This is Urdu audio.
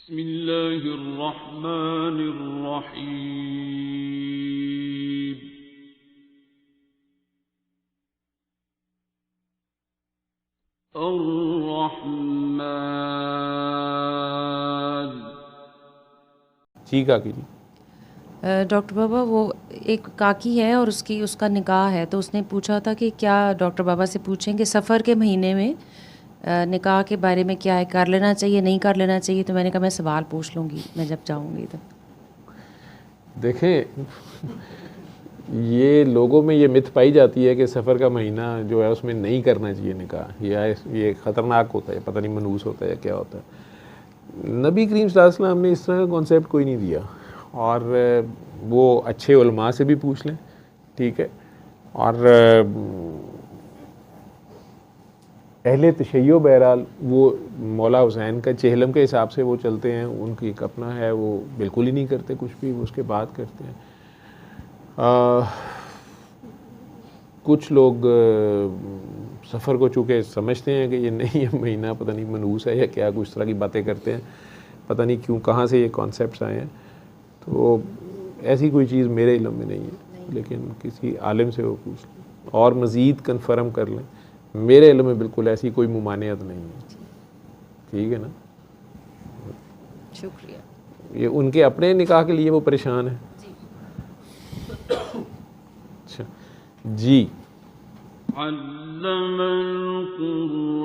بسم اللہ الرحمن الرحیم الرحمن. جی کاکی جی. ڈاکٹر بابا وہ ایک کاکی ہے اور اس کا نکاح ہے، تو اس نے پوچھا تھا کہ کیا ڈاکٹر بابا سے پوچھیں کہ سفر کے مہینے میں نکاح کے بارے میں کیا ہے، کر لینا چاہیے نہیں کر لینا چاہیے؟ تو میں نے کہا میں سوال پوچھ لوں گی میں جب جاؤں گی تو. دیکھیں یہ لوگوں میں یہ مت پائی جاتی ہے کہ سفر کا مہینہ جو ہے اس میں نہیں کرنا چاہیے نکاح، یہ خطرناک ہوتا ہے، پتہ نہیں منحوس ہوتا ہے یا کیا ہوتا ہے. نبی کریم صلی اللہ علیہ وسلم نے اس طرح کا کانسیپٹ کوئی نہیں دیا، اور وہ اچھے علماء سے بھی پوچھ لیں، ٹھیک ہے. اور اہل تشیع بہرحال وہ مولا حسین کا چہلم کے حساب سے وہ چلتے ہیں، ان کی ایک اپنا ہے، وہ بالکل ہی نہیں کرتے کچھ بھی، اس کے بعد کرتے ہیں. کچھ لوگ سفر کو چونکہ سمجھتے ہیں کہ یہ نہیں ہے مہینہ پتہ نہیں منحوس ہے یا کیا، کچھ طرح کی باتیں کرتے ہیں، پتہ نہیں کیوں کہاں سے یہ کانسیپٹس آئے ہیں. تو ایسی کوئی چیز میرے علم میں نہیں ہے، لیکن کسی عالم سے وہ پوچھ لیں اور مزید کنفرم کر لیں. میرے علم میں بالکل ایسی کوئی ممانعت نہیں ہے. ٹھیک ہے نا. شکریہ. یہ ان کے اپنے نکاح کے لیے وہ پریشان ہیں. اچھا جی. علم القرآن